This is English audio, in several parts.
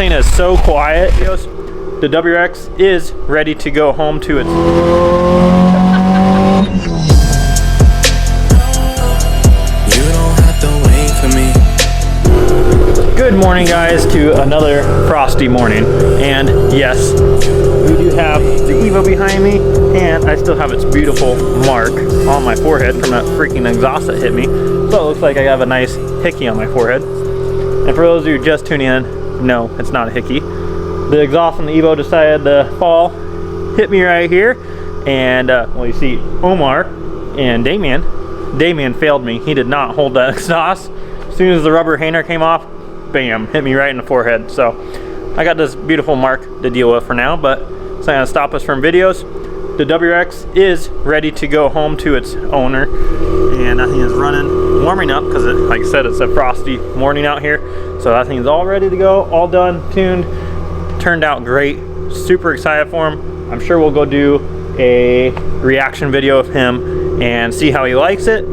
thing is so quiet. The WRX is ready to go home to its... Good morning, guys, to another frosty morning. And yes, we do have the Evo behind me, and I still have its beautiful mark on my forehead from that freaking exhaust that hit me. So it looks like I have a nice hickey on my forehead. And for those of you just tuning in, no, it's not a hickey. The exhaust on the Evo decided to fall, hit me right here, and well, you see Omar and Damien failed me. He did not hold that exhaust. As soon as the rubber hanger came off, bam, hit me right in the forehead. So I got this beautiful mark to deal with for now, but it's not gonna stop us from videos. The WRX is ready to go home to its owner, and that thing is running, warming up, because like I said, it's a frosty morning out here. So that thing is all ready to go, all done, tuned, turned out great. Super excited for him. I'm sure we'll go do a reaction video of him and see how he likes it.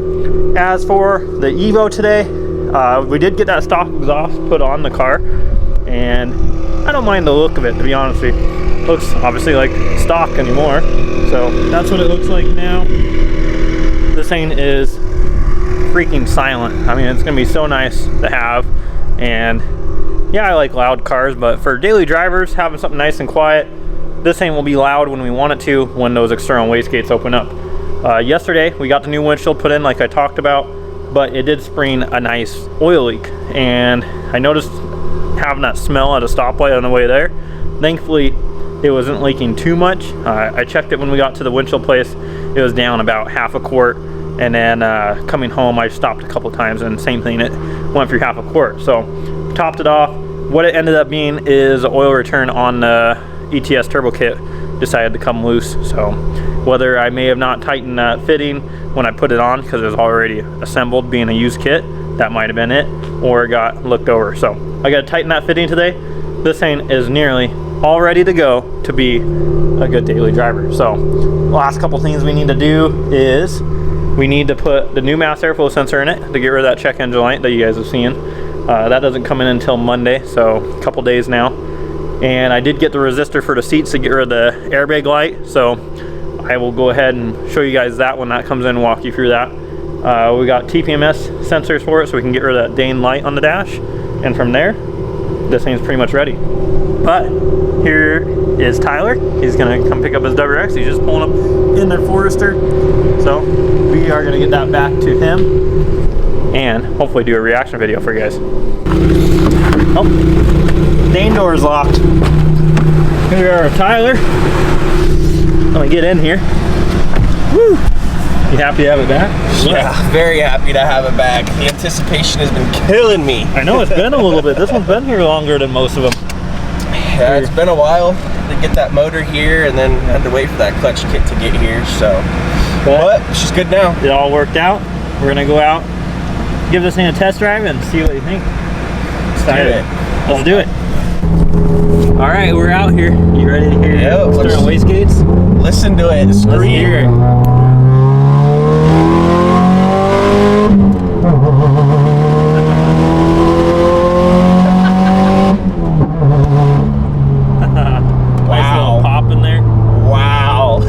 As for the Evo today, we did get that stock exhaust put on the car, and I don't mind the look of it, to be honest with you. It looks obviously like stock anymore, so that's what it looks like now. This thing is freaking silent. I mean, it's gonna be so nice to have, and yeah, I like loud cars, but for daily drivers, having something nice and quiet, this thing will be loud when we want it to, when those external wastegates open up. Yesterday, we got the new windshield put in like I talked about, but it did spring a nice oil leak, and I noticed having that smell at a stoplight on the way there. Thankfully, it wasn't leaking too much. I checked it when we got to the windshield place. It was down about half a quart, and then coming home, I stopped a couple times, and same thing, it went through half a quart. So topped it off. What it ended up being is oil return on the ETS turbo kit decided to come loose. So whether I may have not tightened that fitting when I put it on, because it was already assembled being a used kit, that might have been it, or it got looked over. So I got to tighten that fitting today. This thing is nearly all ready to go to be a good daily driver. So last couple things we need to do is we need to put the new mass airflow sensor in it to get rid of that check engine light that you guys have seen. That doesn't come in until Monday, so a couple days now. And I did get the resistor for the seats to get rid of the airbag light, so I will go ahead and show you guys that when that comes in and walk you through that. We got TPMS sensors for it, so we can get rid of that Dane light on the dash, and from there this thing's pretty much ready. But here is Tyler. He's gonna come pick up his WRX. He's just pulling up in their Forester, so we are gonna get that back to him and hopefully do a reaction video for you guys. Oh, Dane door is locked. Here we are with Tyler. Let me get in here. Woo! You happy to have it back? Yeah, very happy to have it back. The anticipation has been killing me. I know it's been a little bit. This one's been here longer than most of them. Yeah, it's been a while to get that motor here, and then had to wait for that clutch kit to get here, so. But it's good now. It all worked out. We're gonna go out, give this thing a test drive, and see what you think. Let's do it. All right, we're out here. You ready to hear external wastegates? Listen to it. Scream. Let's hear it. Nice little pop in there. Wow.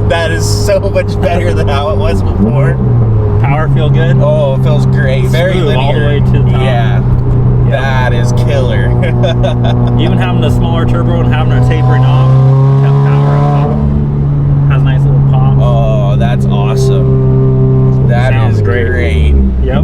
That is so much better than how it was before. Power feel good? Oh, it feels great. Very linear. All the way to the top. Yeah. That is killer. Even having the smaller turbo and having it tapering off, kept power up. Has a nice little pop. Oh, that's awesome. That is great. Yep.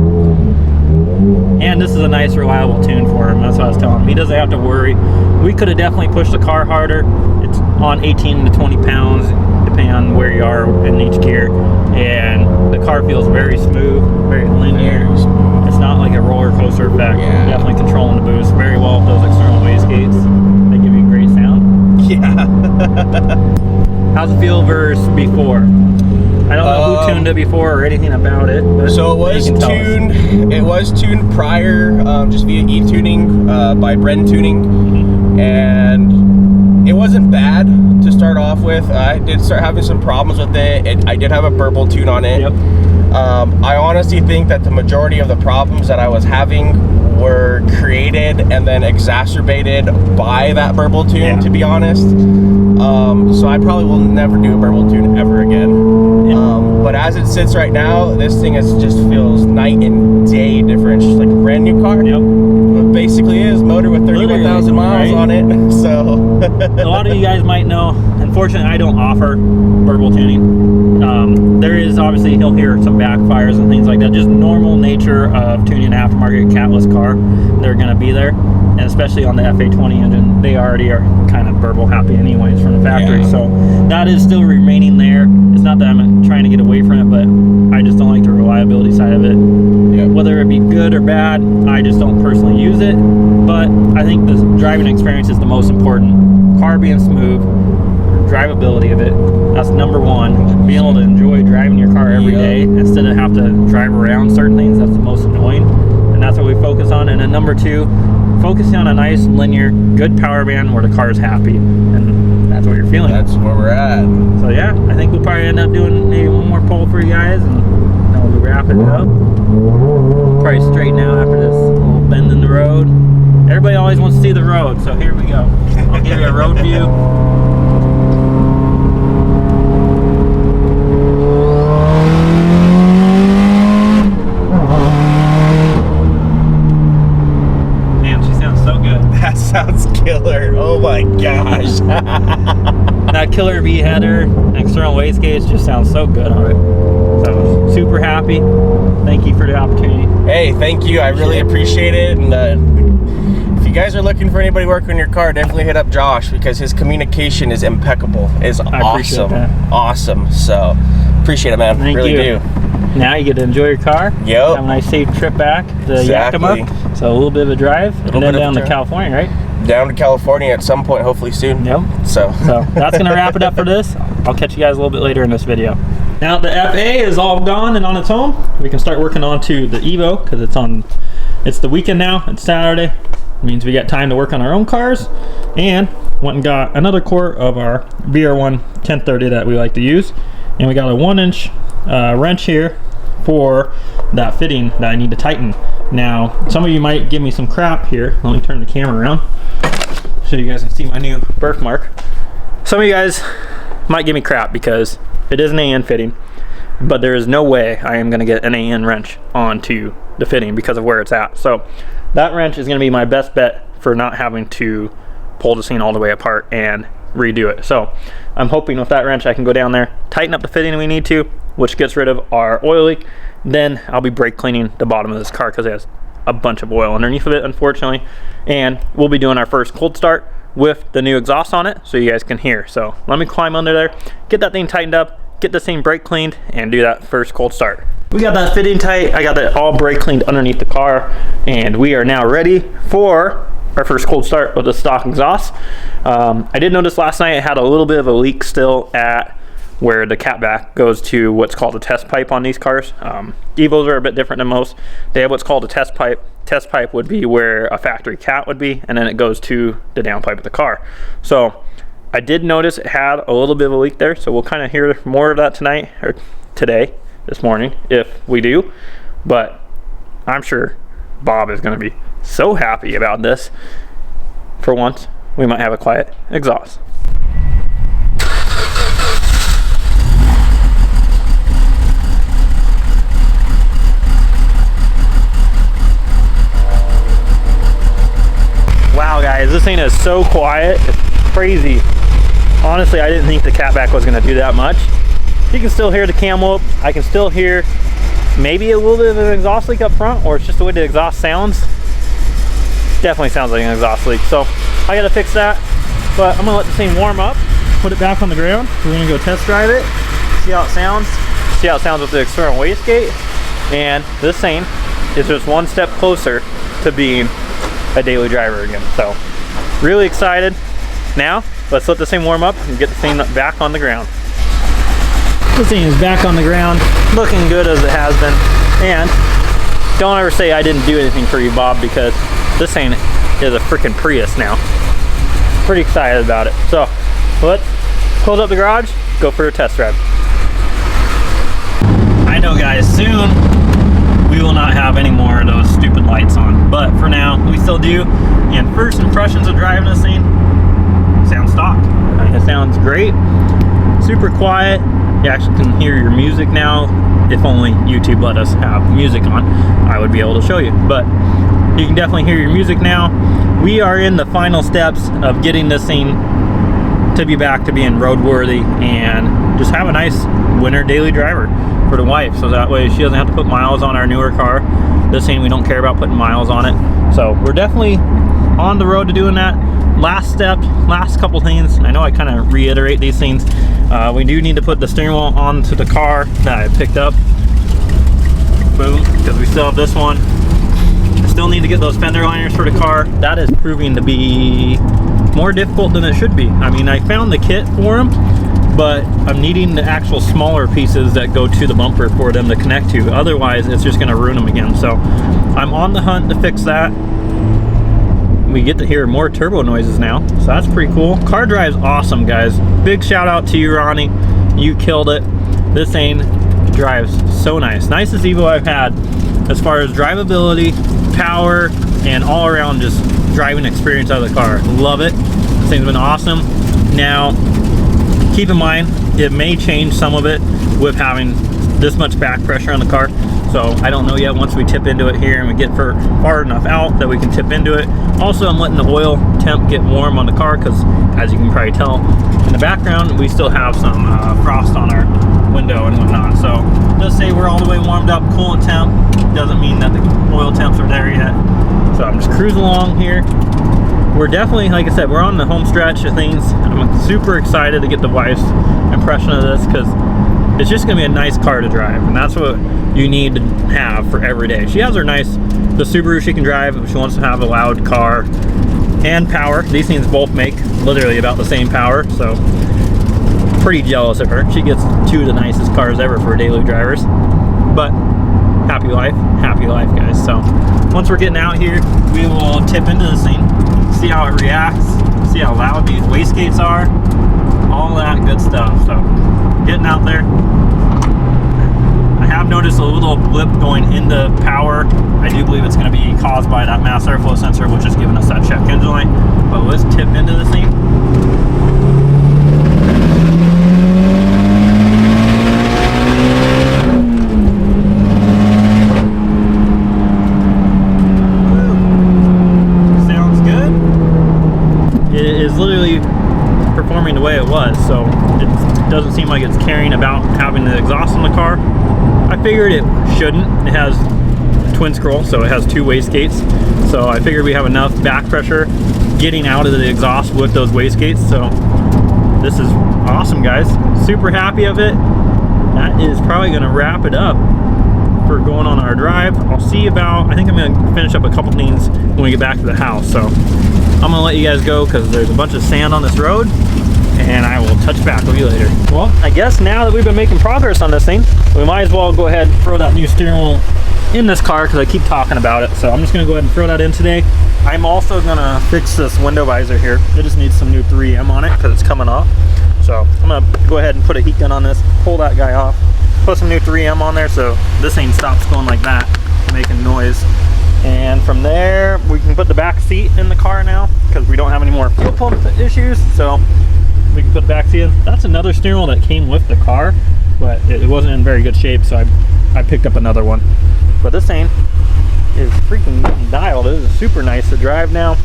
And this is a nice, reliable tune for him. That's what I was telling him. He doesn't have to worry. We could have definitely pushed the car harder. It's on 18 to 20 pounds, depending on where you are in each gear. And the car feels very smooth, very linear. It's not like a roller coaster effect. Yeah. Definitely controlling the boost very well with those external wastegates. They give you a great sound. Yeah. How's it feel versus before? I don't know who tuned it before or anything about it. But so it was tuned. It was tuned prior, just via e-tuning by Bren Tuning, and it wasn't bad to start off with. I did start having some problems with it. I did have a burble tune on it. Yep. I honestly think that the majority of the problems that I was having were created and then exacerbated by that burble tune, to be honest. So I probably will never do a burble tune ever again. But as it sits right now, this thing just feels night and day different. It's just like a brand new car. It basically is motor with 31,000 miles on it. So a lot of you guys might know, unfortunately I don't offer burble tuning. There is obviously, you'll hear some backfires and things like that, just normal nature of tuning an aftermarket catless car. They're going to be there, and especially on the FA20 engine, they already are kind of burble happy anyways from the factory. So that is still remaining there. It's not that I'm trying to get away from it, but I just don't like the reliability side of it. Whether it be good or bad, I just don't personally use it. But I think the driving experience is the most important. Car being smooth, drivability of it, that's number one. Being able to enjoy driving your car every day instead of have to drive around certain things, that's the most annoying, and that's what we focus on. And then number two, focusing on a nice linear good power band where the car is happy, and that's what you're feeling. That's where we're at. So yeah, I think we'll probably end up doing maybe one more poll for you guys, and then we'll be wrapping it up. Probably straight now after this little bend in the road. Everybody always wants to see the road, so here we go. I'll give you a road view. That sounds killer. Oh my gosh. That killer V header, external wastegate just sounds so good on it. So super happy. Thank you for the opportunity. Hey, thank you. I really appreciate it. And if you guys are looking for anybody working on your car, definitely hit up Josh, because his communication is impeccable. It's awesome. Awesome. So appreciate it, man. Thank really you. do. Now you get to enjoy your car. Yep. Have a nice safe trip back to Yakima. So a little bit of a drive, and then down to California, right? Down to California at some point, hopefully soon. Yep. So that's gonna wrap it up for this. I'll catch you guys a little bit later in this video. Now the FA is all gone and on its home. We can start working on to the Evo, because it's the weekend now. It's Saturday. It means we got time to work on our own cars, and went and got another quart of our VR1 1030 that we like to use, and we got a 1-inch wrench here for that fitting that I need to tighten. Now some of you might give me some crap here. Let me turn the camera around so you guys can see my new birthmark. Some of you guys might give me crap because it is an AN fitting, but there is no way I am going to get an AN wrench onto the fitting because of where it's at. So that wrench is going to be my best bet for not having to pull the scene all the way apart and redo it. So I'm hoping with that wrench I can go down there, tighten up the fitting we need to, which gets rid of our oil leak. Then I'll be brake cleaning the bottom of this car because it has a bunch of oil underneath of it, unfortunately. And we'll be doing our first cold start with the new exhaust on it so you guys can hear. So let me climb under there, get that thing tightened up, get this thing brake cleaned, and do that first cold start. We got that fitting tight. I got that all brake cleaned underneath the car, and we are now ready for our first cold start with the stock exhaust. I did notice last night it had a little bit of a leak still at where the catback goes to what's called a test pipe on these cars. Evos are a bit different than most. They have what's called a test pipe. Test pipe would be where a factory cat would be, and then it goes to the downpipe of the car. So I did notice it had a little bit of a leak there, so we'll kind of hear more of that tonight, or today, this morning, if we do. But I'm sure Bob is going to be so happy about this. For once, we might have a quiet exhaust. Wow guys, this thing is so quiet, it's crazy. Honestly, I didn't think the catback was going to do that much. You can still hear the cam whoop. I can still hear maybe a little bit of an exhaust leak up front, or it's just the way the exhaust sounds. Definitely sounds like an exhaust leak, so I gotta fix that. But I'm gonna let this thing warm up, put it back on the ground. We're gonna go test drive it, see how it sounds, with the external wastegate. And this thing is just one step closer to being a daily driver again. So really excited. Now let's let this thing warm up and get the thing back on the ground. This thing is back on the ground, looking good as it has been. And don't ever say I didn't do anything for you, Bob, because this thing is a freaking Prius now. Pretty excited about it. So let's close up the garage, go for a test drive. I know guys, soon lights on. But for now, we still do. And first impressions of driving this thing, sounds stock. It sounds great, super quiet. You actually can hear your music now. If only YouTube let us have music on, I would be able to show you. But you can definitely hear your music now. We are in the final steps of getting this thing to be back to being roadworthy and just have a nice winter daily driver for the wife, so that way she doesn't have to put miles on our newer car. This thing, we don't care about putting miles on it. So we're definitely on the road to doing that. Last step, last couple things. I know I kind of reiterate these things. We do need to put the steering wheel onto the car that I picked up. Boom, because we still have this one. Still need to get those fender liners for the car. That is proving to be more difficult than it should be. I mean, I found the kit for them, but I'm needing the actual smaller pieces that go to the bumper for them to connect to. Otherwise, it's just gonna ruin them again. So I'm on the hunt to fix that. We get to hear more turbo noises now, so that's pretty cool. Car drives awesome, guys. Big shout out to you, Ronnie. You killed it. This thing drives so nice. Nicest Evo I've had as far as drivability, power, and all around just driving experience out of the car. Love it. This thing's been awesome. Now, keep in mind, it may change some of it with having this much back pressure on the car. So I don't know yet. Once we tip into it here and we get far enough out that we can tip into it. Also, I'm letting the oil temp get warm on the car because, as you can probably tell in the background, we still have some frost on our window and whatnot. So let's say we're all the way warmed up, coolant temp. Doesn't mean that the oil temps are there yet. So I'm just cruising along here. We're definitely, like I said, we're on the home stretch of things. I'm super excited to get the wife's impression of this because it's just gonna be a nice car to drive, and that's what you need to have for every day. She has her the Subaru she can drive if she wants to have a loud car and power. These things both make literally about the same power, so pretty jealous of her. She gets two of the nicest cars ever for daily drivers. But happy life, guys. So once we're getting out here, we will tip into this thing, see how it reacts, see how loud these wastegates are, all that good stuff. So getting out there. I have noticed a little blip going into power. I do believe it's going to be caused by that mass airflow sensor, which is giving us that check engine light. But let's tip into this thing. Sounds good. It is literally performing the way it was, so it doesn't seem like it's caring about having the exhaust in the car. I figured it shouldn't. It has twin scroll, so it has two wastegates, so I figured we have enough back pressure getting out of the exhaust with those wastegates. So this is awesome, guys. Super happy of it. That is probably going to wrap it up for going on our drive. I'll see about, I think I'm going to finish up a couple things when we get back to the house, so I'm gonna let you guys go because there's a bunch of sand on this road, and I will touch back with you later. Well, I guess now that we've been making progress on this thing, we might as well go ahead and throw that new steering wheel in this car because I keep talking about it. So I'm just gonna go ahead and throw that in today. I'm also gonna fix this window visor here. It just needs some new 3M on it because it's coming off. So I'm gonna go ahead and put a heat gun on this, pull that guy off, put some new 3M on there so this thing stops going like that, making noise. And from there, we can put the back seat in the car now because we don't have any more fuel pump issues. So we can put the back seat in. That's another steering wheel that came with the car, but it wasn't in very good shape, so I picked up another one. But this thing is freaking dialed. It is super nice to drive now.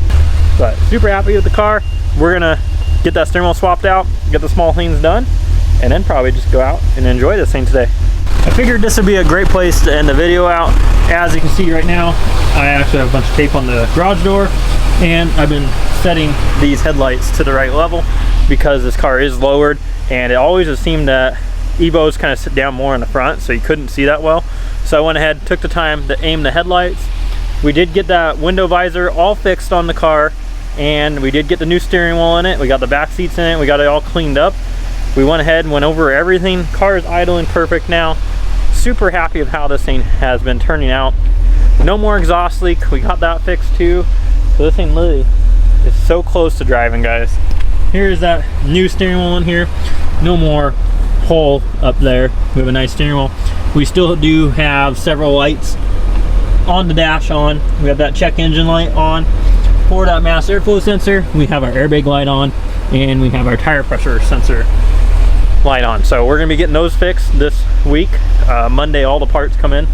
But super happy with the car. We're gonna get that steering wheel swapped out, get the small things done, and then probably just go out and enjoy this thing today. I figured this would be a great place to end the video out. As you can see right now, I actually have a bunch of tape on the garage door, and I've been setting these headlights to the right level because this car is lowered, and it always has seemed that Evos kind of sit down more in the front, so you couldn't see that well. So I went ahead, took the time to aim the headlights. We did get that window visor all fixed on the car, and we did get the new steering wheel in it. We got the back seats in it. We got it all cleaned up. We went ahead and went over everything. Car is idling perfect now. Super happy with how this thing has been turning out. No more exhaust leak. We got that fixed too. So this thing literally is so close to driving, guys. Here's that new steering wheel in here. No more hole up there. We have a nice steering wheel. We still do have several lights on the dash on. We have that check engine light on. For that mass airflow sensor, we have our airbag light on, and we have our tire pressure sensor light on. So we're gonna be getting those fixed this week. Monday, all the parts come in.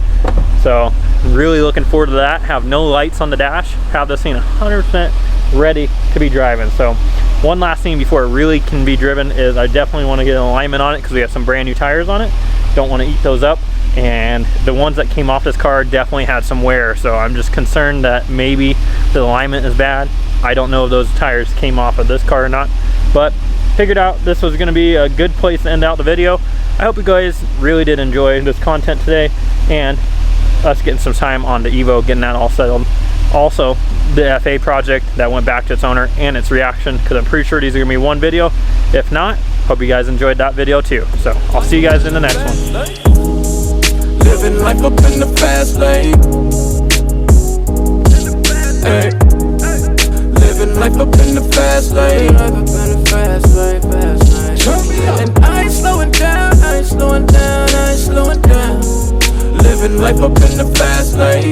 So really looking forward to that. Have no lights on the dash. Have this thing 100% ready to be driving. So one last thing before it really can be driven is I definitely want to get an alignment on it because we have some brand new tires on it. Don't want to eat those up. And the ones that came off this car definitely had some wear, so I'm just concerned that maybe the alignment is bad. I don't know if those tires came off of this car or not, but figured out this was going to be a good place to end out the video. I hope you guys really did enjoy this content today and us getting some time on the Evo, getting that all settled. Also, the FA project that went back to its owner and its reaction, because I'm pretty sure these are going to be one video. If not, hope you guys enjoyed that video too. So I'll see you guys in the next one. Living life up in the fast lane. Hey. Living life up in the fast lane. And I ain't slowing down, I ain't slowing down, I ain't slowing down. Living life up in the fast lane.